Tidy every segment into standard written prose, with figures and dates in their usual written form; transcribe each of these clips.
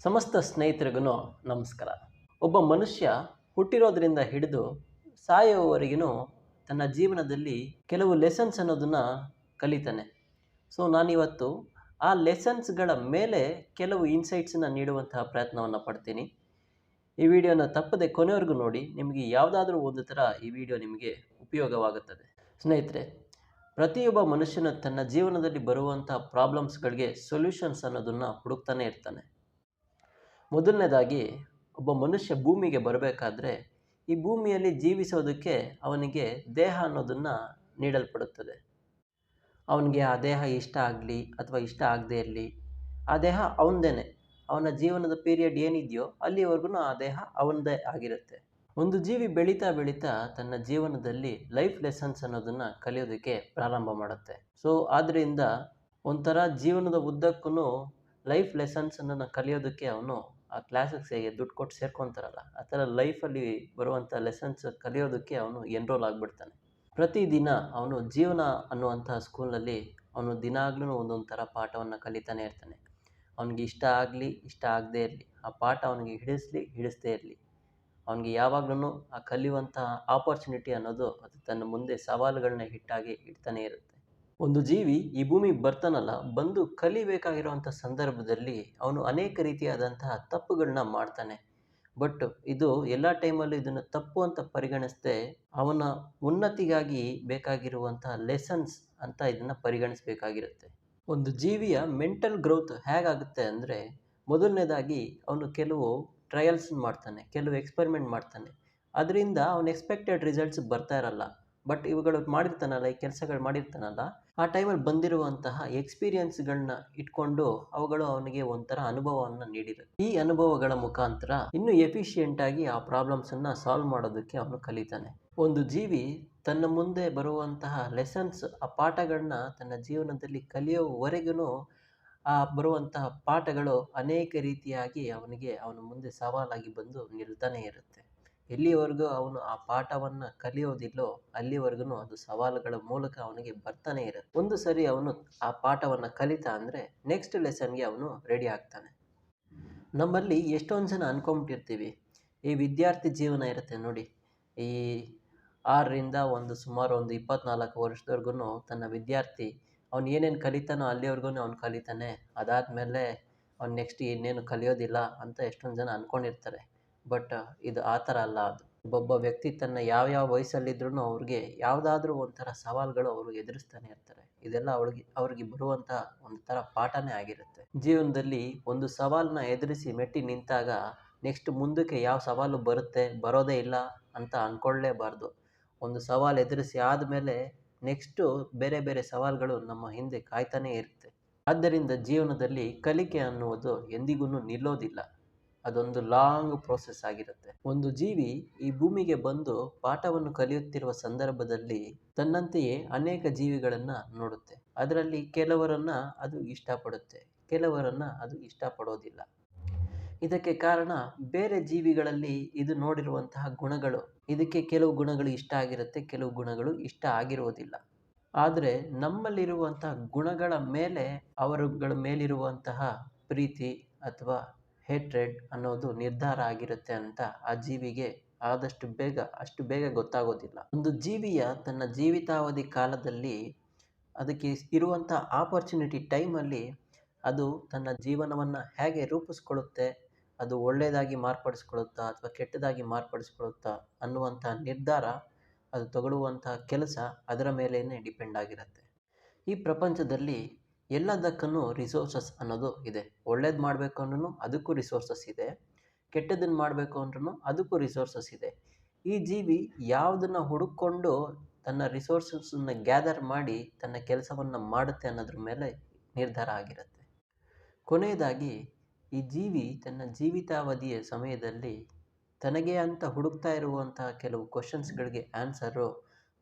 ಸಮಸ್ತ ಸ್ನೇಹಿತರಿಗೂ ನಮಸ್ಕಾರ. ಒಬ್ಬ ಮನುಷ್ಯ ಹುಟ್ಟಿರೋದ್ರಿಂದ ಹಿಡಿದು ಸಾಯುವವರೆಗೂ ತನ್ನ ಜೀವನದಲ್ಲಿ ಕೆಲವು ಲೆಸನ್ಸ್ ಅನ್ನೋದನ್ನು ಕಲಿತಾನೆ. ಸೊ ನಾನಿವತ್ತು ಆ ಲೆಸನ್ಸ್ಗಳ ಮೇಲೆ ಕೆಲವು ಇನ್ಸೈಟ್ಸನ್ನು ನೀಡುವಂತಹ ಪ್ರಯತ್ನವನ್ನು ಪಡ್ತೀನಿ. ಈ ವಿಡಿಯೋನ ತಪ್ಪದೆ ಕೊನೆವರೆಗೂ ನೋಡಿ. ನಿಮಗೆ ಯಾವುದಾದ್ರೂ ಒಂದು ಥರ ಈ ವಿಡಿಯೋ ನಿಮಗೆ ಉಪಯೋಗವಾಗುತ್ತದೆ. ಸ್ನೇಹಿತರೆ, ಪ್ರತಿಯೊಬ್ಬ ಮನುಷ್ಯನು ತನ್ನ ಜೀವನದಲ್ಲಿ ಬರುವಂಥ ಪ್ರಾಬ್ಲಮ್ಸ್ಗಳಿಗೆ ಸೊಲ್ಯೂಷನ್ಸ್ ಅನ್ನೋದನ್ನು ಹುಡುಕ್ತಾನೆ ಇರ್ತಾನೆ. ಮೊದಲನೇದಾಗಿ, ಒಬ್ಬ ಮನುಷ್ಯ ಭೂಮಿಗೆ ಬರಬೇಕಾದ್ರೆ ಈ ಭೂಮಿಯಲ್ಲಿ ಜೀವಿಸೋದಕ್ಕೆ ಅವನಿಗೆ ದೇಹ ಅನ್ನೋದನ್ನು ನೀಡಲ್ಪಡುತ್ತದೆ. ಅವನಿಗೆ ಆ ದೇಹ ಇಷ್ಟ ಆಗಲಿ ಅಥವಾ ಇಷ್ಟ ಆಗದೇ ಇರಲಿ, ಆ ದೇಹ ಅವನದೇನೆ. ಅವನ ಜೀವನದ ಪೀರಿಯಡ್ ಏನಿದೆಯೋ ಅಲ್ಲಿವರೆಗೂ ಆ ದೇಹ ಅವನದೇ ಆಗಿರುತ್ತೆ. ಒಂದು ಜೀವಿ ಬೆಳೀತಾ ಬೆಳೀತಾ ತನ್ನ ಜೀವನದಲ್ಲಿ ಲೈಫ್ ಲೆಸನ್ಸ್ ಅನ್ನೋದನ್ನು ಕಲಿಯೋದಕ್ಕೆ ಪ್ರಾರಂಭ ಮಾಡುತ್ತೆ. ಸೊ ಆದ್ದರಿಂದ ಒಂಥರ ಜೀವನದ ಉದ್ದಕ್ಕೂ ಲೈಫ್ ಲೆಸನ್ಸನ್ನು ಕಲಿಯೋದಕ್ಕೆ ಅವನು ಆ ಕ್ಲಾಸಸ್ಗೆ ದುಡ್ಡು ಕೊಟ್ಟು ಸೇರ್ಕೊತಾರಲ್ಲ, ಆ ಥರ ಲೈಫಲ್ಲಿ ಬರುವಂಥ ಲೆಸನ್ಸ್ ಕಲಿಯೋದಕ್ಕೆ ಅವನು ಎನ್ರೋಲ್ ಆಗಿಬಿಡ್ತಾನೆ. ಪ್ರತಿದಿನ ಅವನು ಜೀವನ ಅನ್ನುವಂಥ ಸ್ಕೂಲಲ್ಲಿ ಅವನು ದಿನಾಗ್ಲೂ ಒಂದೊಂದು ಥರ ಪಾಠವನ್ನು ಕಲಿತಾನೆ ಇರ್ತಾನೆ. ಅವನಿಗೆ ಇಷ್ಟ ಆಗಲಿ ಇಷ್ಟ ಆಗದೇ ಇರಲಿ, ಆ ಪಾಠ ಅವನಿಗೆ ಹಿಡಿಸದೇ ಇರಲಿ, ಅವನಿಗೆ ಯಾವಾಗ್ಲೂ ಆ ಕಲಿಯುವಂಥ ಆಪರ್ಚುನಿಟಿ ಅನ್ನೋದು ಅದು ತನ್ನ ಮುಂದೆ ಸವಾಲುಗಳನ್ನ ಇಡ್ತಾನೆ ಇರುತ್ತೆ. ಒಂದು ಜೀವಿ ಈ ಭೂಮಿಗೆ ಬರ್ತಾನಲ್ಲ, ಬಂದು ಕಲಿಬೇಕಾಗಿರುವಂಥ ಸಂದರ್ಭದಲ್ಲಿ ಅವನು ಅನೇಕ ರೀತಿಯಾದಂತಹ ತಪ್ಪುಗಳನ್ನ ಮಾಡ್ತಾನೆ. ಬಟ್ ಇದು ಎಲ್ಲ ಟೈಮಲ್ಲೂ ಇದನ್ನು ತಪ್ಪು ಅಂತ ಪರಿಗಣಿಸದೆ ಅವನ ಉನ್ನತಿಗಾಗಿ ಬೇಕಾಗಿರುವಂತಹ ಲೆಸನ್ಸ್ ಅಂತ ಇದನ್ನು ಪರಿಗಣಿಸಬೇಕಾಗಿರುತ್ತೆ. ಒಂದು ಜೀವಿಯ ಮೆಂಟಲ್ ಗ್ರೋತ್ ಹೇಗಾಗುತ್ತೆ ಅಂದರೆ, ಮೊದಲನೇದಾಗಿ ಅವನು ಕೆಲವು ಟ್ರಯಲ್ಸ್ ಮಾಡ್ತಾನೆ, ಕೆಲವು ಎಕ್ಸ್ಪೆರಿಮೆಂಟ್ ಮಾಡ್ತಾನೆ. ಅದರಿಂದ ಅವನು ಎಕ್ಸ್ಪೆಕ್ಟೆಡ್ ರಿಸಲ್ಟ್ಸ್ ಬರ್ತಾ ಇರಲ್ಲ. ಬಟ್ ಇವುಗಳು ಮಾಡಿರ್ತಾನಲ್ಲ, ಈ ಕೆಲಸಗಳು ಮಾಡಿರ್ತಾನಲ್ಲ, ಆ ಟೈಮಲ್ಲಿ ಬಂದಿರುವಂತಹ ಎಕ್ಸ್ಪೀರಿಯನ್ಸ್ಗಳನ್ನ ಇಟ್ಕೊಂಡು ಅವುಗಳು ಅವನಿಗೆ ಒಂಥರ ಅನುಭವವನ್ನು ನೀಡಿರುತ್ತೆ. ಈ ಅನುಭವಗಳ ಮುಖಾಂತರ ಇನ್ನೂ ಎಫಿಷಿಯೆಂಟಾಗಿ ಆ ಪ್ರಾಬ್ಲಮ್ಸನ್ನು ಸಾಲ್ವ್ ಮಾಡೋದಕ್ಕೆ ಅವನು ಕಲಿತಾನೆ. ಒಂದು ಜೀವಿ ತನ್ನ ಮುಂದೆ ಬರುವಂತಹ ಲೆಸನ್ಸ್, ಆ ಪಾಠಗಳನ್ನ ತನ್ನ ಜೀವನದಲ್ಲಿ ಕಲಿಯೋವರೆಗೂ ಆ ಬರುವಂತಹ ಪಾಠಗಳು ಅನೇಕ ರೀತಿಯಾಗಿ ಅವನ ಮುಂದೆ ಸವಾಲಾಗಿ ಬಂದು ನಿಲ್ತಾನೆ ಇರುತ್ತೆ. ಎಲ್ಲಿವರೆಗೂ ಅವನು ಆ ಪಾಠವನ್ನು ಕಲಿಯೋದಿಲ್ಲೋ ಅಲ್ಲಿವರೆಗೂ ಅದು ಸವಾಲುಗಳ ಮೂಲಕ ಅವನಿಗೆ ಬರ್ತಾನೆ ಇರುತ್ತೆ. ಒಂದು ಸರಿ ಅವನು ಆ ಪಾಠವನ್ನು ಕಲಿತಾ ಅಂದರೆ ನೆಕ್ಸ್ಟ್ ಲೆಸನ್ಗೆ ಅವನು ರೆಡಿ ಆಗ್ತಾನೆ. ನಮ್ಮಲ್ಲಿ ಎಷ್ಟೊಂದು ಜನ ಅಂದ್ಕೊಂಬಿಟ್ಟಿರ್ತೀವಿ, ಈ ವಿದ್ಯಾರ್ಥಿ ಜೀವನ ಇರುತ್ತೆ ನೋಡಿ, ಈ 6ರಿಂದ ಸುಮಾರು 24 ವರ್ಷದವರೆಗೂ ತನ್ನ ವಿದ್ಯಾರ್ಥಿ ಅವನು ಏನೇನು ಕಲಿತಾನೋ ಅಲ್ಲಿವರೆಗೂ ಅವನು ಕಲಿತಾನೆ, ಅದಾದಮೇಲೆ ಅವ್ನು ನೆಕ್ಸ್ಟ್ ಇನ್ನೇನು ಕಲಿಯೋದಿಲ್ಲ ಅಂತ ಎಷ್ಟೊಂದು ಜನ ಅಂದ್ಕೊಂಡಿರ್ತಾರೆ. ಬಟ್ ಇದು ಆ ಥರ ಅಲ್ಲ. ಅದು ಒಬ್ಬೊಬ್ಬ ವ್ಯಕ್ತಿ ತನ್ನ ಯಾವ ವಯಸ್ಸಲ್ಲಿದ್ರೂ ಅವ್ರಿಗೆ ಯಾವುದಾದ್ರೂ ಒಂಥರ ಸವಾಲುಗಳು ಅವರು ಎದುರಿಸ್ತಾನೆ ಇರ್ತಾರೆ. ಇದೆಲ್ಲ ಅವ್ರಿಗೆ ಬರುವಂಥ ಒಂದು ಥರ ಪಾಠನೇ ಆಗಿರುತ್ತೆ. ಜೀವನದಲ್ಲಿ ಒಂದು ಸವಾಲನ್ನ ಎದುರಿಸಿ ಮೆಟ್ಟಿ ನಿಂತಾಗ ನೆಕ್ಸ್ಟ್ ಮುಂದಕ್ಕೆ ಯಾವ ಸವಾಲು ಬರೋದೇ ಇಲ್ಲ ಅಂತ ಅಂದ್ಕೊಳ್ಳೇಬಾರ್ದು. ಒಂದು ಸವಾಲು ಎದುರಿಸಿ ಆದಮೇಲೆ ನೆಕ್ಸ್ಟು ಬೇರೆ ಬೇರೆ ಸವಾಲುಗಳು ನಮ್ಮ ಹಿಂದೆ ಕಾಯ್ತಾನೇ ಇರುತ್ತೆ. ಆದ್ದರಿಂದ ಜೀವನದಲ್ಲಿ ಕಲಿಕೆ ಅನ್ನುವುದು ಎಂದಿಗೂ ನಿಲ್ಲೋದಿಲ್ಲ. ಅದೊಂದು ಲಾಂಗ್ ಪ್ರೋಸೆಸ್ ಆಗಿರುತ್ತೆ. ಒಂದು ಜೀವಿ ಈ ಭೂಮಿಗೆ ಬಂದು ಪಾಠವನ್ನು ಕಲಿಯುತ್ತಿರುವ ಸಂದರ್ಭದಲ್ಲಿ ತನ್ನಂತೆಯೇ ಅನೇಕ ಜೀವಿಗಳನ್ನು ನೋಡುತ್ತೆ. ಅದರಲ್ಲಿ ಕೆಲವರನ್ನು ಅದು ಇಷ್ಟಪಡುತ್ತೆ, ಕೆಲವರನ್ನು ಅದು ಇಷ್ಟಪಡೋದಿಲ್ಲ. ಇದಕ್ಕೆ ಕಾರಣ ಬೇರೆ ಜೀವಿಗಳಲ್ಲಿ ಇದು ನೋಡಿರುವಂತಹ ಗುಣಗಳು. ಇದಕ್ಕೆ ಕೆಲವು ಗುಣಗಳು ಇಷ್ಟ ಆಗಿರುತ್ತೆ, ಕೆಲವು ಗುಣಗಳು ಇಷ್ಟ ಆಗಿರುವುದಿಲ್ಲ. ಆದರೆ ನಮ್ಮಲ್ಲಿರುವಂತಹ ಗುಣಗಳ ಮೇಲೆ ಅವರುಗಳ ಮೇಲಿರುವಂತಹ ಪ್ರೀತಿ ಅಥವಾ ಹೇಟ್ರೆಡ್ ಅನ್ನೋದು ನಿರ್ಧಾರ ಆಗಿರುತ್ತೆ ಅಂತ ಆ ಜೀವಿಗೆ ಅಷ್ಟು ಬೇಗ ಗೊತ್ತಾಗೋದಿಲ್ಲ. ಒಂದು ಜೀವಿಯ ತನ್ನ ಜೀವಿತಾವಧಿ ಕಾಲದಲ್ಲಿ ಅದಕ್ಕೆ ಇರುವಂಥ ಆಪರ್ಚುನಿಟಿ ಟೈಮಲ್ಲಿ ಅದು ತನ್ನ ಜೀವನವನ್ನು ಹೇಗೆ ರೂಪಿಸ್ಕೊಳ್ಳುತ್ತೆ, ಅದು ಒಳ್ಳೆಯದಾಗಿ ಮಾರ್ಪಡಿಸ್ಕೊಳ್ಳುತ್ತಾ ಅಥವಾ ಕೆಟ್ಟದಾಗಿ ಮಾರ್ಪಡಿಸ್ಕೊಳ್ಳುತ್ತಾ ಅನ್ನುವಂಥ ನಿರ್ಧಾರ, ಅದು ತಗೊಳ್ಳುವಂಥ ಕೆಲಸ ಅದರ ಮೇಲೇ ಡಿಪೆಂಡ್ ಆಗಿರುತ್ತೆ. ಈ ಪ್ರಪಂಚದಲ್ಲಿ ಎಲ್ಲದಕ್ಕೂ ರಿಸೋರ್ಸಸ್ ಅನ್ನೋದು ಇದೆ. ಒಳ್ಳೇದು ಮಾಡಬೇಕು ಅಂದ್ರೂ ಅದಕ್ಕೂ ರಿಸೋರ್ಸಸ್ ಇದೆ, ಕೆಟ್ಟದನ್ನು ಮಾಡಬೇಕು ಅಂದ್ರೂ ಅದಕ್ಕೂ ರಿಸೋರ್ಸಸ್ ಇದೆ. ಈ ಜೀವಿ ಯಾವುದನ್ನು ಹುಡುಕೊಂಡು ತನ್ನ ರಿಸೋರ್ಸಸ್ಸನ್ನು ಗ್ಯಾದರ್ ಮಾಡಿ ತನ್ನ ಕೆಲಸವನ್ನು ಮಾಡುತ್ತೆ ಅನ್ನೋದ್ರ ಮೇಲೆ ನಿರ್ಧಾರ ಆಗಿರುತ್ತೆ. ಕೊನೆಯದಾಗಿ ಈ ಜೀವಿ ತನ್ನ ಜೀವಿತಾವಧಿಯ ಸಮಯದಲ್ಲಿ ತನಗೆ ಅಂತ ಹುಡುಕ್ತಾ ಇರುವಂತಹ ಕೆಲವು ಕ್ವಶನ್ಸ್ಗಳಿಗೆ ಆನ್ಸರು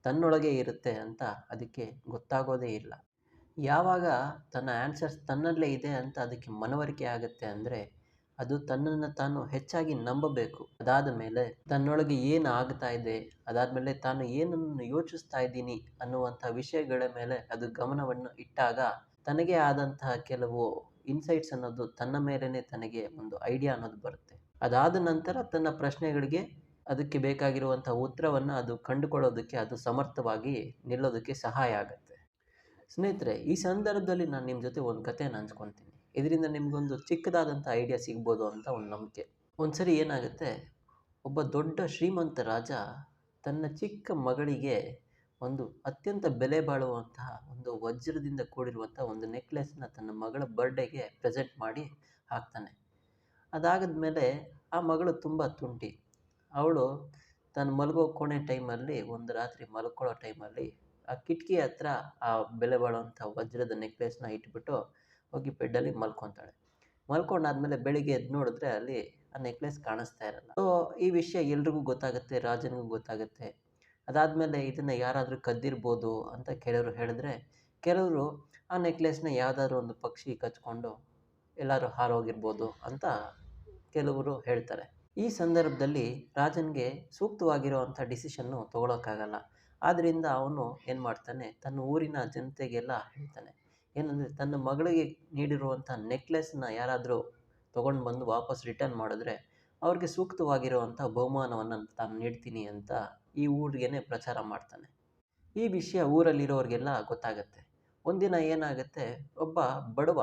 ತನ್ನೊಳಗೆ ಇರುತ್ತೆ ಅಂತ ಅದಕ್ಕೆ ಗೊತ್ತಾಗೋದೇ ಇಲ್ಲ. ಯಾವಾಗ ತನ್ನ ಆನ್ಸರ್ಸ್ ತನ್ನಲ್ಲೇ ಇದೆ ಅಂತ ಅದಕ್ಕೆ ಮನವರಿಕೆ ಆಗುತ್ತೆ ಅಂದರೆ ಅದು ತನ್ನನ್ನು ತಾನು ಹೆಚ್ಚಾಗಿ ನಂಬಬೇಕು. ಅದಾದ ಮೇಲೆ ತನ್ನೊಳಗೆ ಏನು ಆಗ್ತಾ ಇದೆ, ಅದಾದಮೇಲೆ ತಾನು ಏನನ್ನು ಯೋಚಿಸ್ತಾ ಇದ್ದೀನಿ ಅನ್ನುವಂಥ ವಿಷಯಗಳ ಮೇಲೆ ಅದು ಗಮನವನ್ನು ಇಟ್ಟಾಗ ತನಗೆ ಆದಂತಹ ಕೆಲವು ಇನ್ಸೈಟ್ಸ್ ಅನ್ನೋದು ತನ್ನ ಮೇಲೇ ತನಗೆ ಒಂದು ಐಡಿಯಾ ಅನ್ನೋದು ಬರುತ್ತೆ. ಅದಾದ ನಂತರ ತನ್ನ ಪ್ರಶ್ನೆಗಳಿಗೆ ಅದಕ್ಕೆ ಬೇಕಾಗಿರುವಂಥ ಉತ್ತರವನ್ನು ಅದು ಕಂಡುಕೊಳ್ಳೋದಕ್ಕೆ ಅದು ಸಮರ್ಥವಾಗಿ ನಿಲ್ಲೋದಕ್ಕೆ ಸಹಾಯ ಆಗುತ್ತೆ. ಸ್ನೇಹಿತರೆ, ಈ ಸಂದರ್ಭದಲ್ಲಿ ನಾನು ನಿಮ್ಮ ಜೊತೆ ಒಂದು ಕಥೆಯನ್ನು ಹಂಚ್ಕೊತೀನಿ. ಇದರಿಂದ ನಿಮಗೊಂದು ಚಿಕ್ಕದಾದಂಥ ಐಡಿಯಾ ಸಿಗ್ಬೋದು ಅಂತ ಒಂದು ನಂಬಿಕೆ. ಒಂದು ಸರಿ ಏನಾಗುತ್ತೆ, ಒಬ್ಬ ದೊಡ್ಡ ಶ್ರೀಮಂತ ರಾಜ ತನ್ನ ಚಿಕ್ಕ ಮಗಳಿಗೆ ಒಂದು ಅತ್ಯಂತ ಬೆಲೆ ಬಾಳುವಂತಹ ಒಂದು ವಜ್ರದಿಂದ ಕೂಡಿರುವಂಥ ಒಂದು ನೆಕ್ಲೆಸ್ನ ತನ್ನ ಮಗಳ ಬರ್ಡೇಗೆ ಪ್ರೆಸೆಂಟ್ ಮಾಡಿ ಹಾಕ್ತಾನೆ. ಅದಾಗದ ಮೇಲೆ ಆ ಮಗಳು ತುಂಬ ತುಂಟಿ. ಅವಳು ತನ್ನ ಮಲಗೋ ಕೋಣೆ ಟೈಮಲ್ಲಿ, ಒಂದು ರಾತ್ರಿ ಮಲ್ಕೊಳ್ಳೋ ಟೈಮಲ್ಲಿ ಆ ಕಿಟಕಿ ಹತ್ರ ಆ ಬೆಲೆ ಬಾಳುವಂಥ ವಜ್ರದ ನೆಕ್ಲೆಸ್ನ ಇಟ್ಬಿಟ್ಟು ಹೋಗಿ ಬೆಡ್ಡಲ್ಲಿ ಮಲ್ಕೊತಾಳೆ. ಮಲ್ಕೊಂಡಾದ್ಮೇಲೆ ಬೆಳಿಗ್ಗೆ ಎದ್ದು ನೋಡಿದ್ರೆ ಅಲ್ಲಿ ಆ ನೆಕ್ಲೆಸ್ ಕಾಣಿಸ್ತಾ ಇರಲ್ಲ. ಸೊ ಈ ವಿಷಯ ಎಲ್ರಿಗೂ ಗೊತ್ತಾಗುತ್ತೆ, ರಾಜನಿಗೂ ಗೊತ್ತಾಗುತ್ತೆ. ಅದಾದಮೇಲೆ ಇದನ್ನು ಯಾರಾದರೂ ಕದ್ದಿರ್ಬೋದು ಅಂತ ಕೆಲವರು ಹೇಳಿದ್ರೆ, ಕೆಲವರು ಆ ನೆಕ್ಲೆಸ್ನ ಯಾವುದಾದ್ರೂ ಒಂದು ಪಕ್ಷಿ ಕಚ್ಕೊಂಡು ಎಲ್ಲರೂ ಹಾರೋಗಿರ್ಬೋದು ಅಂತ ಕೆಲವರು ಹೇಳ್ತಾರೆ. ಈ ಸಂದರ್ಭದಲ್ಲಿ ರಾಜನಿಗೆ ಸೂಕ್ತವಾಗಿರುವಂಥ ಡಿಸಿಷನ್ನು ತೊಗೊಳಕ್ಕಾಗಲ್ಲ. ಆದ್ದರಿಂದ ಅವನು ಏನು ಮಾಡ್ತಾನೆ, ತನ್ನ ಊರಿನ ಜನತೆಗೆಲ್ಲ ಹೇಳ್ತಾನೆ. ಏನಂದರೆ, ತನ್ನ ಮಗಳಿಗೆ ನೀಡಿರುವಂಥ ನೆಕ್ಲೆಸ್ನ ಯಾರಾದರೂ ತೊಗೊಂಡು ಬಂದು ವಾಪಸ್ ರಿಟರ್ನ್ ಮಾಡಿದ್ರೆ ಅವ್ರಿಗೆ ಸೂಕ್ತವಾಗಿರುವಂಥ ಬಹುಮಾನವನ್ನು ತಾನು ನೀಡ್ತೀನಿ ಅಂತ ಈ ಊರಿಗೇ ಪ್ರಚಾರ ಮಾಡ್ತಾನೆ. ಈ ವಿಷಯ ಊರಲ್ಲಿರೋರಿಗೆಲ್ಲ ಗೊತ್ತಾಗುತ್ತೆ. ಒಂದಿನ ಏನಾಗುತ್ತೆ, ಒಬ್ಬ ಬಡವ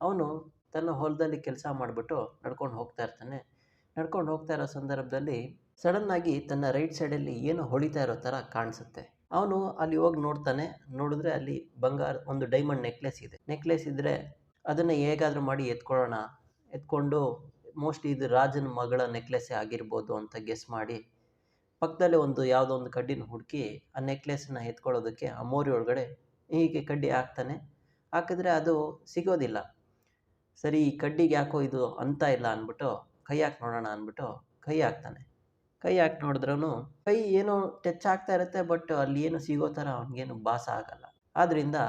ಅವನು ತನ್ನ ಹೊಲದಲ್ಲಿ ಕೆಲಸ ಮಾಡಿಬಿಟ್ಟು ನಡ್ಕೊಂಡು ಹೋಗ್ತಾ ಇರ್ತಾನೆ. ನಡ್ಕೊಂಡು ಹೋಗ್ತಾ ಇರೋ ಸಂದರ್ಭದಲ್ಲಿ ಸಡನ್ನಾಗಿ ತನ್ನ ರೈಟ್ ಸೈಡಲ್ಲಿ ಏನೋ ಹೊಳಿತಾ ಇರೋ ಥರ ಕಾಣಿಸುತ್ತೆ. ಅವನು ಅಲ್ಲಿ ಹೋಗಿ ನೋಡ್ತಾನೆ. ನೋಡಿದ್ರೆ ಅಲ್ಲಿ ಒಂದು ಡೈಮಂಡ್ ನೆಕ್ಲೆಸ್ ಇದೆ. ನೆಕ್ಲೆಸ್ ಇದ್ದರೆ ಅದನ್ನು ಹೇಗಾದರೂ ಮಾಡಿ ಎತ್ಕೊಂಡು ಮೋಸ್ಟ್ಲಿ ಇದು ರಾಜನ ಮಗಳ ನೆಕ್ಲೆಸ್ಸೇ ಆಗಿರ್ಬೋದು ಅಂತ ಗೆಸ್ ಮಾಡಿ ಪಕ್ಕದಲ್ಲೇ ಯಾವುದೋ ಒಂದು ಕಡ್ಡಿನ ಹುಡುಕಿ ಆ ನೆಕ್ಲೆಸ್ನ ಎತ್ಕೊಳ್ಳೋದಕ್ಕೆ ಆ ಮೋರಿ ಒಳಗಡೆ ಹೀಗೆ ಕಡ್ಡಿ ಹಾಕ್ತಾನೆ. ಹಾಕಿದ್ರೆ ಅದು ಸಿಗೋದಿಲ್ಲ. ಸರಿ, ಈ ಕಡ್ಡಿಗೆ ಯಾಕೋ ಇದು ಅಂತ ಇಲ್ಲ ಅಂದ್ಬಿಟ್ಟು ಕೈ ಹಾಕಿ ನೋಡೋಣ ಅಂದ್ಬಿಟ್ಟು ಕೈ ಹಾಕ್ತಾನೆ. ಕೈ ಹಾಕಿ ನೋಡಿದ್ರೂ ಕೈ ಏನೋ ಟಚ್ ಆಗ್ತಾ ಇರುತ್ತೆ, ಬಟ್ ಅಲ್ಲಿ ಏನು ಸಿಗೋ ಥರ ಅವ್ನಿಗೇನು ಭಾಸ ಆಗಲ್ಲ. ಆದ್ದರಿಂದ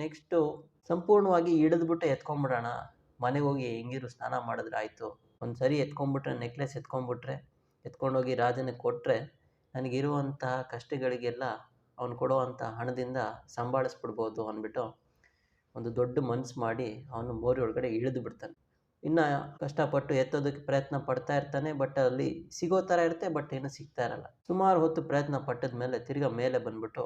ನೆಕ್ಸ್ಟು ಸಂಪೂರ್ಣವಾಗಿ ಹಿಡಿದ್ಬಿಟ್ಟು ಎತ್ಕೊಂಡ್ಬಿಡೋಣ, ಮನೆಗೆ ಹೋಗಿ ಹೆಂಗಿರು ಸ್ನಾನ ಮಾಡಿದ್ರೆ ಆಯಿತು, ಒಂದು ಸರಿ ಎತ್ಕೊಂಡ್ಬಿಟ್ರೆ ನೆಕ್ಲೆಸ್ ಎತ್ಕೊಂಡೋಗಿ ರಾಜನಿಗೆ ಕೊಟ್ಟರೆ ನನಗಿರುವಂತಹ ಕಷ್ಟಗಳಿಗೆಲ್ಲ ಅವ್ನು ಕೊಡುವಂಥ ಹಣದಿಂದ ಸಂಭಾಳಿಸ್ಬಿಡ್ಬೋದು ಅಂದ್ಬಿಟ್ಟು ಒಂದು ದೊಡ್ಡ ಮನಸ್ಸು ಮಾಡಿ ಅವನು ಮೋರಿ ಒಳಗಡೆ ಇಳಿದು ಬಿಡ್ತಾನೆ. ಇನ್ನು ಕಷ್ಟಪಟ್ಟು ಎತ್ತೋದಕ್ಕೆ ಪ್ರಯತ್ನ ಪಡ್ತಾ ಇರ್ತಾನೆ. ಬಟ್ ಅಲ್ಲಿ ಸಿಗೋ ಥರ ಇರುತ್ತೆ, ಬಟ್ ಏನೂ ಸಿಗ್ತಾ ಇರಲ್ಲ. ಸುಮಾರು ಹೊತ್ತು ಪ್ರಯತ್ನ ಪಟ್ಟಿದ ಮೇಲೆ ತಿರ್ಗಾ ಮೇಲೆ ಬಂದ್ಬಿಟ್ಟು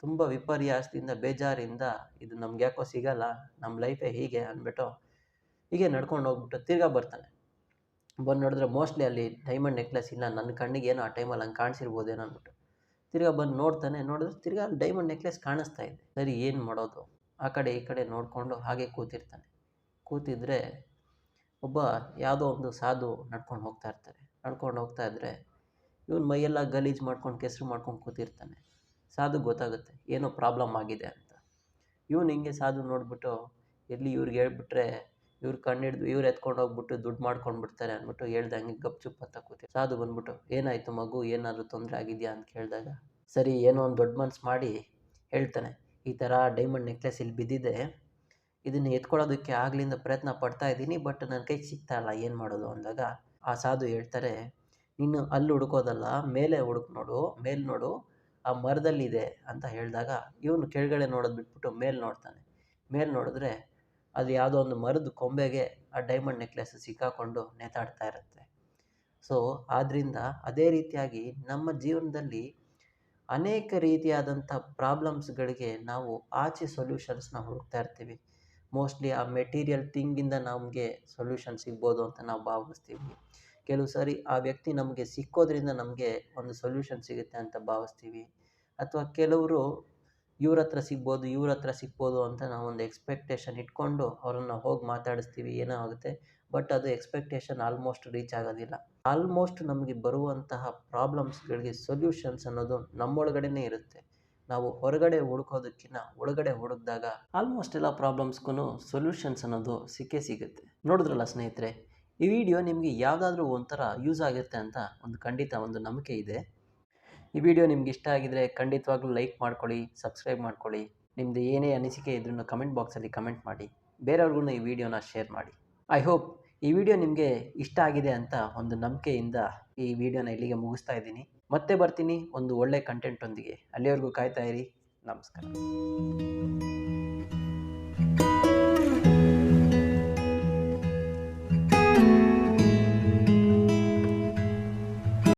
ತುಂಬ ವಿಪರ್ಯಾಸದಿಂದ ಬೇಜಾರಿಂದ, ಇದು ನಮ್ಗೆ ಯಾಕೋ ಸಿಗಲ್ಲ, ನಮ್ಮ ಲೈಫೇ ಹೀಗೆ ಅಂದ್ಬಿಟ್ಟು ಹೀಗೆ ನಡ್ಕೊಂಡು ಹೋಗ್ಬಿಟ್ಟು ತಿರ್ಗಾ ಬರ್ತಾನೆ. ಬಂದು ನೋಡಿದ್ರೆ ಮೋಸ್ಟ್ಲಿ ಅಲ್ಲಿ ಡೈಮಂಡ್ ನೆಕ್ಲೆಸ್ ಇಲ್ಲ. ನನ್ನ ಕಣ್ಣಿಗೆ ಏನೋ ಆ ಟೈಮಲ್ಲಿ ಹಂಗೆ ಕಾಣಿಸಿರ್ಬೋದೇನೋ ಅಂದ್ಬಿಟ್ಟು ತಿರ್ಗಾ ಬಂದು ನೋಡಿದ್ರೆ ತಿರ್ಗಾ ಅಲ್ಲಿ ಡೈಮಂಡ್ ನೆಕ್ಲೆಸ್ ಕಾಣಿಸ್ತಾ ಇದೆ. ಸರಿ, ಏನು ಮಾಡೋದು? ಆ ಕಡೆ ಈ ಕಡೆ ನೋಡಿಕೊಂಡು ಹಾಗೆ ಕೂತಿರ್ತಾನೆ. ಕೂತಿದ್ರೆ ಒಬ್ಬ ಯಾವುದೋ ಒಂದು ಸಾಧು ನಡ್ಕೊಂಡು ಹೋಗ್ತಾ ಇರ್ತಾರೆ. ನಡ್ಕೊಂಡು ಹೋಗ್ತಾ ಇದ್ದರೆ ಇವನು ಮೈಯೆಲ್ಲ ಗಲೀಜು ಮಾಡ್ಕೊಂಡು ಕೆಸರು ಮಾಡ್ಕೊಂಡು ಕೂತಿರ್ತಾನೆ. ಸಾಧು ಗೊತ್ತಾಗುತ್ತೆ ಏನೋ ಪ್ರಾಬ್ಲಮ್ ಆಗಿದೆ ಅಂತ. ಇವನು ಹಿಂಗೆ ಸಾಧು ನೋಡಿಬಿಟ್ಟು ಎಲ್ಲಿ ಇವ್ರಿಗೆ ಹೇಳ್ಬಿಟ್ರೆ ಇವ್ರು ಕಣ್ಣಿಡ್ದು ಇವ್ರು ಎತ್ಕೊಂಡು ಹೋಗ್ಬಿಟ್ಟು ದುಡ್ಡು ಮಾಡ್ಕೊಂಡು ಬಿಡ್ತಾರೆ ಅಂದ್ಬಿಟ್ಟು ಹೇಳ್ದಂಗೆ ಗಪ್ಚುಪ್ ಅಂತ ಕೂತಿ. ಸಾಧು ಬಂದ್ಬಿಟ್ಟು, ಏನಾಯಿತು ಮಗು, ಏನಾದರೂ ತೊಂದರೆ ಆಗಿದೆಯಾ ಅಂತ ಕೇಳಿದಾಗ, ಸರಿ ಏನೋ ಒಂದು ದೊಡ್ಡ ಮನಸ್ಸು ಮಾಡಿ ಹೇಳ್ತಾನೆ, ಈ ಥರ ಡೈಮಂಡ್ ನೆಕ್ಲೆಸ್ ಇಲ್ಲಿ ಬಿದ್ದಿದೆ, ಇದನ್ನು ಎತ್ಕೊಳ್ಳೋದಕ್ಕೆ ಆಗ್ಲಿಂದ ಪ್ರಯತ್ನ ಪಡ್ತಾ ಇದ್ದೀನಿ, ಬಟ್ ನನ್ನ ಕೈಗೆ ಸಿಗ್ತಾ ಇಲ್ಲ, ಏನು ಮಾಡೋದು ಅಂದಾಗ ಆ ಸಾಧು ಹೇಳ್ತಾರೆ, ನೀನು ಅಲ್ಲಿ ಹುಡುಕೋದಲ್ಲ, ಮೇಲೆ ನೋಡು, ಆ ಮರದಲ್ಲಿದೆ ಅಂತ ಹೇಳಿದಾಗ ಇವನು ಕೆಳಗಡೆ ನೋಡೋದು ಬಿಟ್ಬಿಟ್ಟು ಮೇಲೆ ನೋಡ್ತಾನೆ. ಮೇಲೆ ನೋಡಿದ್ರೆ ಅದು ಯಾವುದೋ ಒಂದು ಮರದ ಕೊಂಬೆಗೆ ಆ ಡೈಮಂಡ್ ನೆಕ್ಲೆಸ್ ಸಿಕ್ಕಾಕೊಂಡು ನೇತಾಡ್ತಾ ಇರುತ್ತೆ. ಸೊ ಆದ್ದರಿಂದ ಅದೇ ರೀತಿಯಾಗಿ ನಮ್ಮ ಜೀವನದಲ್ಲಿ ಅನೇಕ ರೀತಿಯಾದಂಥ ಪ್ರಾಬ್ಲಮ್ಸ್ಗಳಿಗೆ ನಾವು ಆಚೆ ಸೊಲ್ಯೂಷನ್ಸ್ನ ಹುಡುಕ್ತಾ ಇರ್ತೀವಿ. ಮೋಸ್ಟ್ಲಿ ಆ ಮೆಟೀರಿಯಲ್ ಥಿಂಗಿಂದ ನಮಗೆ ಸೊಲ್ಯೂಷನ್ ಸಿಗ್ಬೋದು ಅಂತ ನಾವು ಭಾವಿಸ್ತೀವಿ. ಕೆಲವು ಸಾರಿ ಆ ವ್ಯಕ್ತಿ ನಮಗೆ ಸಿಕ್ಕೋದ್ರಿಂದ ನಮಗೆ ಒಂದು ಸೊಲ್ಯೂಷನ್ ಸಿಗುತ್ತೆ ಅಂತ ಭಾವಿಸ್ತೀವಿ. ಅಥವಾ ಕೆಲವರು ಇವ್ರ ಹತ್ರ ಸಿಗ್ಬೋದು ಅಂತ ನಾವು ಒಂದು ಎಕ್ಸ್ಪೆಕ್ಟೇಷನ್ ಇಟ್ಕೊಂಡು ಅವರನ್ನು ಹೋಗಿ ಮಾತಾಡಿಸ್ತೀವಿ, ಏನೋ ಆಗುತ್ತೆ. ಬಟ್ ಅದು ಎಕ್ಸ್ಪೆಕ್ಟೇಷನ್ ಆಲ್ಮೋಸ್ಟ್ ರೀಚ್ ಆಗೋದಿಲ್ಲ. ಆಲ್ಮೋಸ್ಟ್ ನಮಗೆ ಬರುವಂತಹ ಪ್ರಾಬ್ಲಮ್ಸ್ಗಳಿಗೆ ಸೊಲ್ಯೂಷನ್ಸ್ ಅನ್ನೋದು ನಮ್ಮೊಳಗಡೆನೇ ಇರುತ್ತೆ. ನಾವು ಹೊರಗಡೆ ಹುಡುಕೋದಕ್ಕಿಂತ ಒಳಗಡೆ ಹುಡುಕಿದಾಗ ಆಲ್ಮೋಸ್ಟ್ ಎಲ್ಲ ಪ್ರಾಬ್ಲಮ್ಸ್ಗೂ ಸೊಲ್ಯೂಷನ್ಸ್ ಅನ್ನೋದು ಸಿಗುತ್ತೆ. ನೋಡಿದ್ರಲ್ಲ ಸ್ನೇಹಿತರೆ, ಈ ವಿಡಿಯೋ ನಿಮಗೆ ಯಾವುದಾದ್ರೂ ಒಂಥರ ಯೂಸ್ ಆಗುತ್ತೆ ಅಂತ ಖಂಡಿತ ಒಂದು ನಂಬಿಕೆ ಇದೆ. ಈ ವಿಡಿಯೋ ನಿಮ್ಗೆ ಇಷ್ಟ ಆಗಿದರೆ ಖಂಡಿತವಾಗ್ಲೂ ಲೈಕ್ ಮಾಡ್ಕೊಳ್ಳಿ, ಸಬ್ಸ್ಕ್ರೈಬ್ ಮಾಡ್ಕೊಳ್ಳಿ. ನಿಮ್ಮದು ಏನೇ ಅನಿಸಿಕೆ ಇದ್ರೂ ಕಮೆಂಟ್ ಬಾಕ್ಸಲ್ಲಿ ಕಮೆಂಟ್ ಮಾಡಿ. ಬೇರೆಯವ್ರಿಗೂ ಈ ವಿಡಿಯೋನ ಶೇರ್ ಮಾಡಿ. ಐ ಹೋಪ್ ಈ ವಿಡಿಯೋ ನಿಮಗೆ ಇಷ್ಟ ಆಗಿದೆ ಅಂತ ಒಂದು ನಂಬಿಕೆಯಿಂದ ಈ ವಿಡಿಯೋನ ಇಲ್ಲಿಗೆ ಮುಗಿಸ್ತಾ ಇದ್ದೀನಿ. ಮತ್ತೆ ಬರ್ತೀನಿ ಒಂದು ಒಳ್ಳೆ ಕಂಟೆಂಟ್ ಒಂದಿಗೆ. ಅಲ್ಲಿವರೆಗೂ ಕಾಯ್ತಾ ಇರಿ. ನಮಸ್ಕಾರ.